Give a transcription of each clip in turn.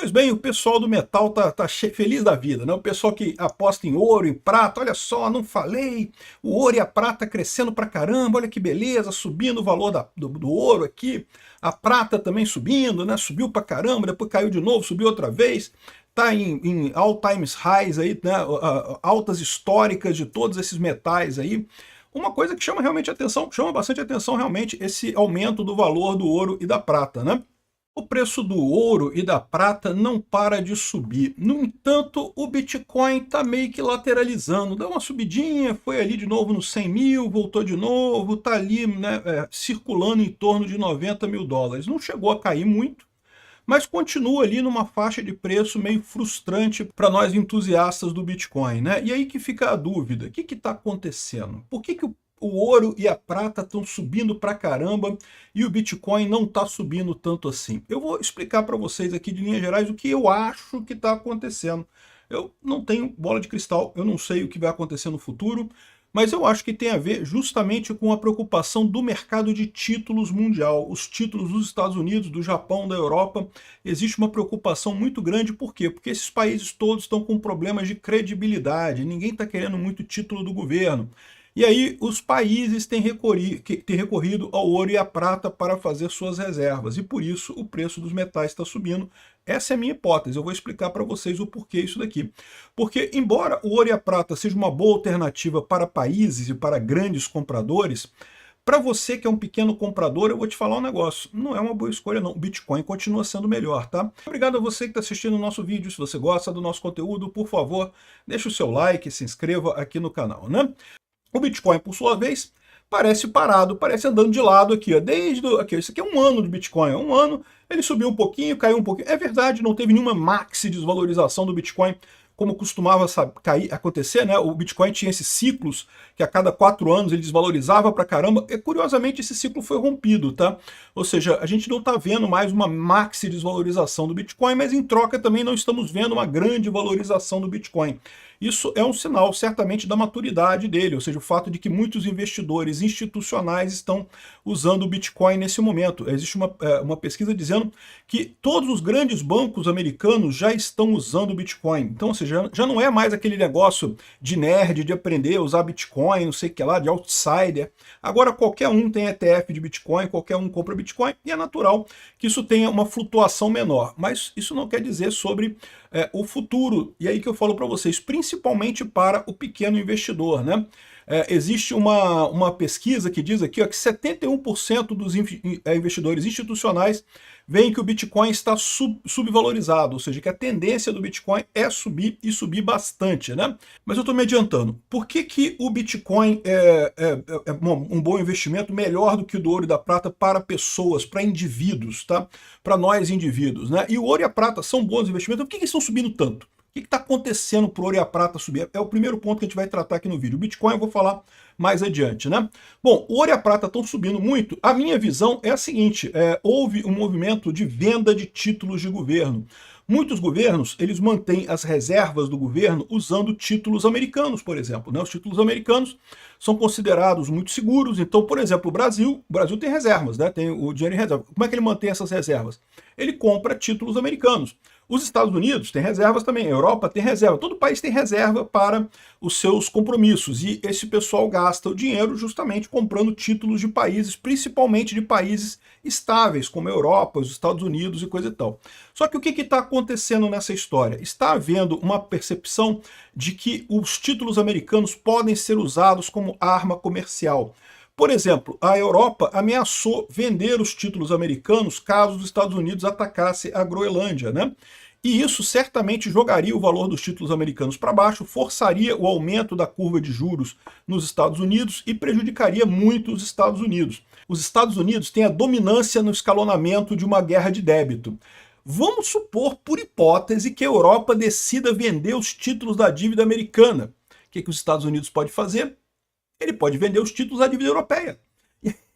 Pois bem, o pessoal do metal tá feliz da vida, né? O pessoal que aposta em ouro, em prata, olha só, não falei, o ouro e a prata crescendo pra caramba, olha que beleza, subindo o valor do ouro aqui, a prata também subindo, né? Subiu pra caramba, depois caiu de novo, subiu outra vez, tá em all times highs aí, né? Altas históricas de todos esses metais aí. Uma coisa que chama realmente atenção, chama bastante atenção realmente esse aumento do valor do ouro e da prata, né? O preço do ouro e da prata não para de subir. No entanto, o Bitcoin está meio que lateralizando. Deu uma subidinha, foi ali de novo nos 100 mil, voltou de novo, está ali, né, circulando em torno de 90 mil dólares. Não chegou a cair muito, mas continua ali numa faixa de preço meio frustrante para nós entusiastas do Bitcoin, né? E aí que fica a dúvida, o que está acontecendo? Por que o ouro e a prata estão subindo pra caramba e o Bitcoin não está subindo tanto assim? Eu vou explicar para vocês aqui de linhas gerais o que eu acho que está acontecendo. Eu não tenho bola de cristal, eu não sei o que vai acontecer no futuro, mas eu acho que tem a ver justamente com a preocupação do mercado de títulos mundial. Os títulos dos Estados Unidos, do Japão, da Europa, existe uma preocupação muito grande. Por quê? Porque esses países todos estão com problemas de credibilidade, ninguém está querendo muito título do governo. E aí os países têm recorrido ao ouro e à prata para fazer suas reservas, e por isso o preço dos metais está subindo. Essa é a minha hipótese, eu vou explicar para vocês o porquê isso daqui. Porque embora o ouro e a prata seja uma boa alternativa para países e para grandes compradores, para você que é um pequeno comprador, eu vou te falar um negócio, não é uma boa escolha não, o Bitcoin continua sendo melhor, tá? Obrigado a você que está assistindo o nosso vídeo, se você gosta do nosso conteúdo, por favor, deixe o seu like, se inscreva aqui no canal, né? O Bitcoin, por sua vez, parece parado, parece andando de lado aqui, ó, isso aqui é um ano do Bitcoin, um ano, ele subiu um pouquinho, caiu um pouquinho, é verdade, não teve nenhuma maxi desvalorização do Bitcoin, como costumava acontecer, né? O Bitcoin tinha esses ciclos, que a cada 4 anos ele desvalorizava pra caramba, e curiosamente esse ciclo foi rompido, tá? Ou seja, a gente não está vendo mais uma maxi desvalorização do Bitcoin, mas em troca também não estamos vendo uma grande valorização do Bitcoin. Isso é um sinal, certamente, da maturidade dele, ou seja, o fato de que muitos investidores institucionais estão usando o Bitcoin nesse momento. Existe uma pesquisa dizendo que todos os grandes bancos americanos já estão usando o Bitcoin. Então, ou seja, já não é mais aquele negócio de nerd, de aprender a usar Bitcoin, não sei o que lá, de outsider. Agora qualquer um tem ETF de Bitcoin, qualquer um compra Bitcoin, e é natural que isso tenha uma flutuação menor. Mas isso não quer dizer sobre o futuro. E aí que eu falo para vocês, principalmente para o pequeno investidor, né? Existe uma pesquisa que diz aqui, ó, que 71% dos investidores institucionais veem que o Bitcoin está subvalorizado, ou seja, que a tendência do Bitcoin é subir e subir bastante, né? Mas eu estou me adiantando. Por que o Bitcoin é um bom investimento, melhor do que o do ouro e da prata para pessoas, para indivíduos, tá? Para nós indivíduos, né? E o ouro e a prata são bons investimentos, por que eles estão subindo tanto? O que está acontecendo para o ouro e a prata subir? É o primeiro ponto que a gente vai tratar aqui no vídeo. O Bitcoin eu vou falar mais adiante, né? Bom, o ouro e a prata estão subindo muito. A minha visão é a seguinte, houve um movimento de venda de títulos de governo. Muitos governos, eles mantêm as reservas do governo usando títulos americanos, por exemplo, né? Os títulos americanos são considerados muito seguros. Então, por exemplo, o Brasil tem reservas, né? Tem o dinheiro em reserva. Como é que ele mantém essas reservas? Ele compra títulos americanos. Os Estados Unidos têm reservas também, a Europa tem reserva, todo país tem reserva para os seus compromissos, e esse pessoal gasta o dinheiro justamente comprando títulos de países, principalmente de países estáveis, como a Europa, os Estados Unidos e coisa e tal. Só que o que está acontecendo nessa história? Está havendo uma percepção de que os títulos americanos podem ser usados como arma comercial. Por exemplo, a Europa ameaçou vender os títulos americanos caso os Estados Unidos atacasse a Groenlândia, né? E isso certamente jogaria o valor dos títulos americanos para baixo, forçaria o aumento da curva de juros nos Estados Unidos e prejudicaria muito os Estados Unidos. Os Estados Unidos têm a dominância no escalonamento de uma guerra de débito. Vamos supor, por hipótese, que a Europa decida vender os títulos da dívida americana. O que os Estados Unidos pode fazer? Ele pode vender os títulos da dívida europeia.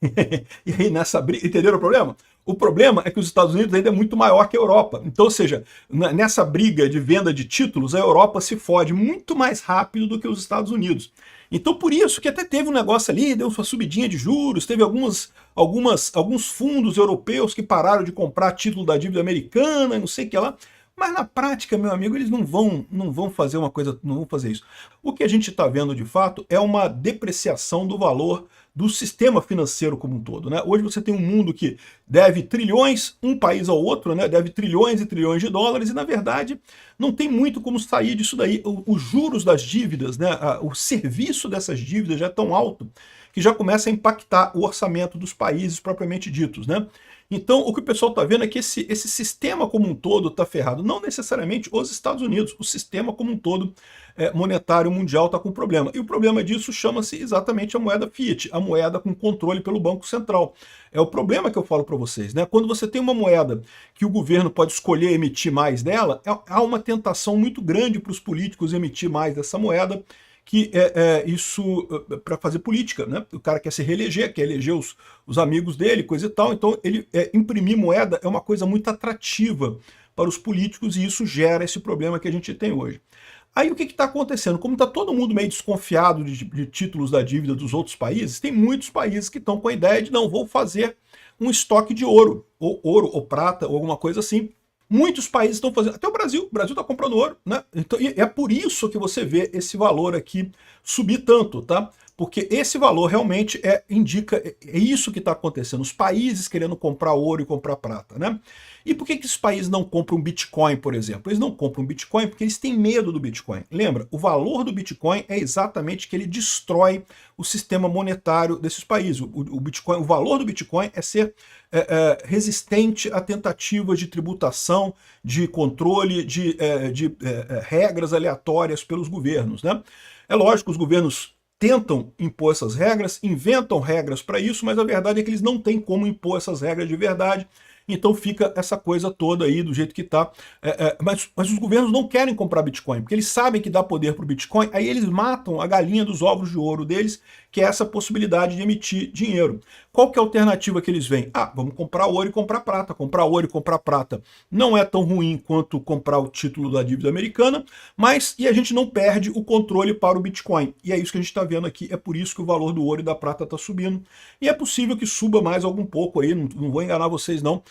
E aí nessa briga, entenderam o problema? O problema é que os Estados Unidos ainda é muito maior que a Europa. Então, ou seja, nessa briga de venda de títulos, a Europa se fode muito mais rápido do que os Estados Unidos. Então, por isso que até teve um negócio ali, deu uma subidinha de juros, teve alguns fundos europeus que pararam de comprar título da dívida americana, não sei o que lá. Mas na prática, meu amigo, eles não vão fazer uma coisa, não vão fazer isso. O que a gente está vendo de fato é uma depreciação do valor do sistema financeiro como um todo, né? Hoje você tem um mundo que deve trilhões, um país ao outro, né? Deve trilhões e trilhões de dólares e, na verdade, não tem muito como sair disso daí. Os juros das dívidas, né? O serviço dessas dívidas já é tão alto que já começa a impactar o orçamento dos países propriamente ditos, né? Então, o que o pessoal está vendo é que esse sistema como um todo está ferrado. Não necessariamente os Estados Unidos, o sistema como um todo monetário mundial está com problema. E o problema disso chama-se exatamente a moeda fiat, a moeda com controle pelo Banco Central. É o problema que eu falo para vocês, né? Quando você tem uma moeda que o governo pode escolher emitir mais dela, há uma tentação muito grande para os políticos emitir mais dessa moeda, que isso para fazer política, né? O cara quer se reeleger, quer eleger os amigos dele, coisa e tal, então ele imprimir moeda é uma coisa muito atrativa para os políticos e isso gera esse problema que a gente tem hoje. Aí o que está acontecendo? Como está todo mundo meio desconfiado de títulos da dívida dos outros países, tem muitos países que estão com a ideia de não, vou fazer um estoque de ouro ou prata, ou alguma coisa assim. Muitos países estão fazendo, até o Brasil está comprando ouro, né? Então, e é por isso que você vê esse valor aqui subir tanto, tá? Porque esse valor realmente indica, é isso que está acontecendo, os países querendo comprar ouro e comprar prata, né? E por que esses países não compram Bitcoin, por exemplo? Eles não compram Bitcoin porque eles têm medo do Bitcoin. Lembra, o valor do Bitcoin é exatamente que ele destrói o sistema monetário desses países. O Bitcoin, o valor do Bitcoin é ser resistente a tentativas de tributação, de controle, de regras aleatórias pelos governos, né? É lógico, os governos tentam impor essas regras, inventam regras para isso, mas a verdade é que eles não têm como impor essas regras de verdade. Então fica essa coisa toda aí do jeito que está. Mas os governos não querem comprar Bitcoin, porque eles sabem que dá poder para o Bitcoin, aí eles matam a galinha dos ovos de ouro deles, que é essa possibilidade de emitir dinheiro. Qual que é a alternativa que eles veem? Vamos comprar ouro e comprar prata. Comprar ouro e comprar prata não é tão ruim quanto comprar o título da dívida americana, mas a gente não perde o controle para o Bitcoin. E é isso que a gente está vendo aqui, é por isso que o valor do ouro e da prata está subindo. E é possível que suba mais algum pouco aí, não vou enganar vocês não,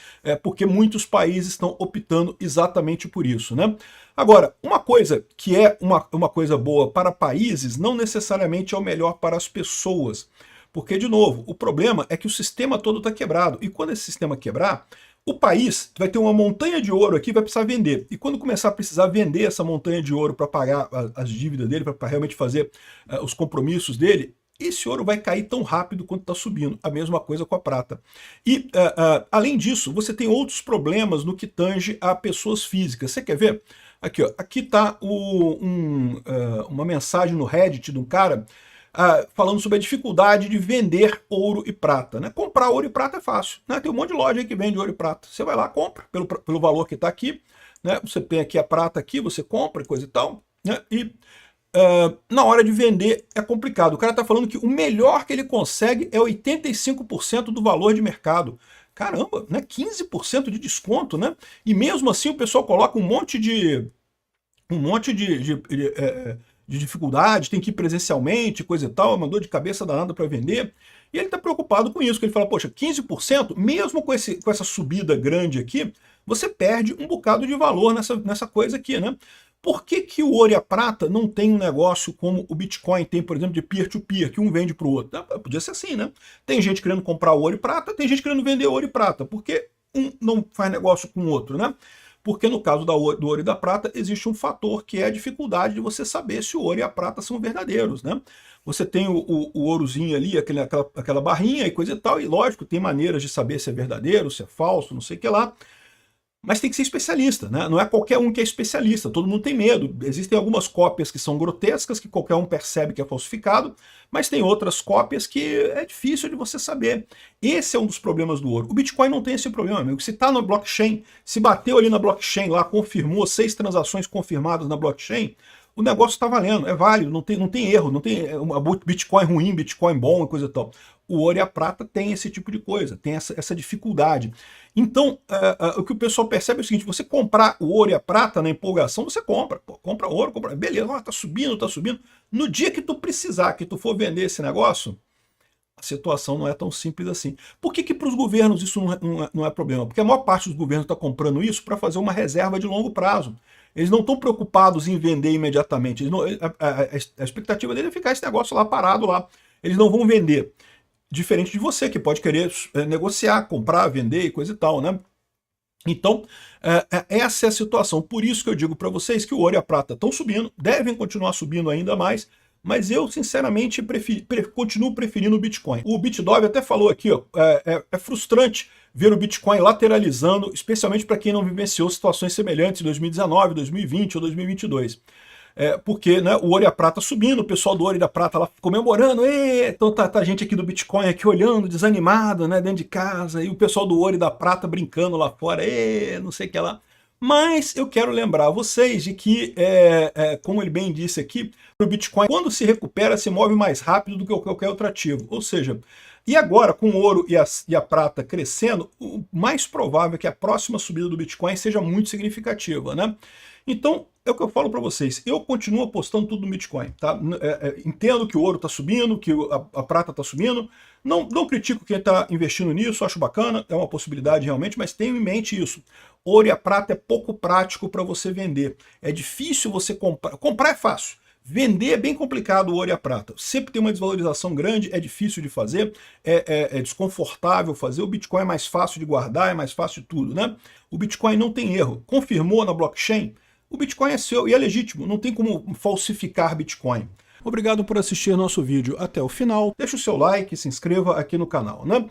porque muitos países estão optando exatamente por isso, né? Agora, uma coisa que é uma coisa boa para países, não necessariamente é o melhor para as pessoas. Porque, de novo, o problema é que o sistema todo está quebrado. E quando esse sistema quebrar, o país vai ter uma montanha de ouro aqui, vai precisar vender. E quando começar a precisar vender essa montanha de ouro para pagar as dívidas dele, para realmente fazer os compromissos dele, esse ouro vai cair tão rápido quanto está subindo. A mesma coisa com a prata. E, além disso, você tem outros problemas no que tange a pessoas físicas. Você quer ver? Aqui, ó, aqui está uma mensagem no Reddit de um cara falando sobre a dificuldade de vender ouro e prata, né? Comprar ouro e prata é fácil, né? Tem um monte de loja aí que vende ouro e prata. Você vai lá, compra, pelo valor que está aqui, né? Você tem aqui a prata aqui, você compra e coisa e tal, né? E na hora de vender é complicado. O cara está falando que o melhor que ele consegue é 85% do valor de mercado. Caramba, né? 15% de desconto, né? E mesmo assim o pessoal coloca um monte de dificuldade, tem que ir presencialmente, coisa e tal, mandou de cabeça danada para vender. E ele está preocupado com isso, que ele fala, poxa, 15%, mesmo com essa subida grande aqui, você perde um bocado de valor nessa coisa aqui, né? Por que que o ouro e a prata não tem um negócio como o Bitcoin tem, por exemplo, de peer-to-peer, que um vende para o outro? Podia ser assim, né? Tem gente querendo comprar ouro e prata, tem gente querendo vender ouro e prata. Por que um não faz negócio com o outro, né? Porque no caso do ouro e da prata existe um fator que é a dificuldade de você saber se o ouro e a prata são verdadeiros, né? Você tem o ourozinho ali, aquela barrinha e coisa e tal, e lógico, tem maneiras de saber se é verdadeiro, se é falso, não sei o que lá. Mas tem que ser especialista, né? Não é qualquer um que é especialista, todo mundo tem medo. Existem algumas cópias que são grotescas, que qualquer um percebe que é falsificado, mas tem outras cópias que é difícil de você saber. Esse é um dos problemas do ouro. O Bitcoin não tem esse problema, amigo. Se está no blockchain, se bateu ali na blockchain, lá confirmou 6 transações confirmadas na blockchain, o negócio está valendo, é válido, não tem erro, não tem Bitcoin ruim, Bitcoin bom e coisa e tal. O ouro e a prata tem esse tipo de coisa, tem essa dificuldade. Então, o que o pessoal percebe é o seguinte, você comprar o ouro e a prata na empolgação, você compra. Pô, compra ouro, beleza, tá subindo, tá subindo. No dia que tu precisar, que tu for vender esse negócio, A situação não é tão simples assim. Por que para os governos isso não é problema? Porque a maior parte dos governos está comprando isso para fazer uma reserva de longo prazo. Eles não estão preocupados em vender imediatamente. A expectativa dele é ficar esse negócio lá parado lá. Eles não vão vender. Diferente de você, que pode querer negociar, comprar, vender e coisa e tal, né? Então, essa é a situação. Por isso que eu digo para vocês que o ouro e a prata estão subindo, devem continuar subindo ainda mais, mas eu, sinceramente, continuo preferindo o Bitcoin. O BitDove até falou aqui, ó, é frustrante ver o Bitcoin lateralizando, especialmente para quem não vivenciou situações semelhantes em 2019, 2020 ou 2022. Porque, né, o ouro e a prata subindo, o pessoal do ouro e da prata lá comemorando, então tá a gente aqui do Bitcoin aqui olhando, desanimado, né, dentro de casa, e o pessoal do ouro e da prata brincando lá fora, não sei o que lá. Mas eu quero lembrar vocês de que, como ele bem disse aqui, o Bitcoin, quando se recupera, se move mais rápido do que qualquer outro ativo. Ou seja, e agora, com o ouro e a prata crescendo, o mais provável é que a próxima subida do Bitcoin seja muito significativa, né? Então, é o que eu falo para vocês, eu continuo apostando tudo no Bitcoin, tá? Entendo que o ouro está subindo, que a prata está subindo, não critico quem está investindo nisso, acho bacana, é uma possibilidade realmente, mas tenho em mente isso. Ouro e a prata é pouco prático para você vender, é difícil você comprar, comprar é fácil, vender é bem complicado o ouro e a prata, sempre tem uma desvalorização grande, é difícil de fazer, é desconfortável fazer, o Bitcoin é mais fácil de guardar, é mais fácil de tudo, né? O Bitcoin não tem erro, confirmou na blockchain, o Bitcoin é seu e é legítimo, não tem como falsificar Bitcoin. Obrigado por assistir nosso vídeo até o final, deixa o seu like, se inscreva aqui no canal, né?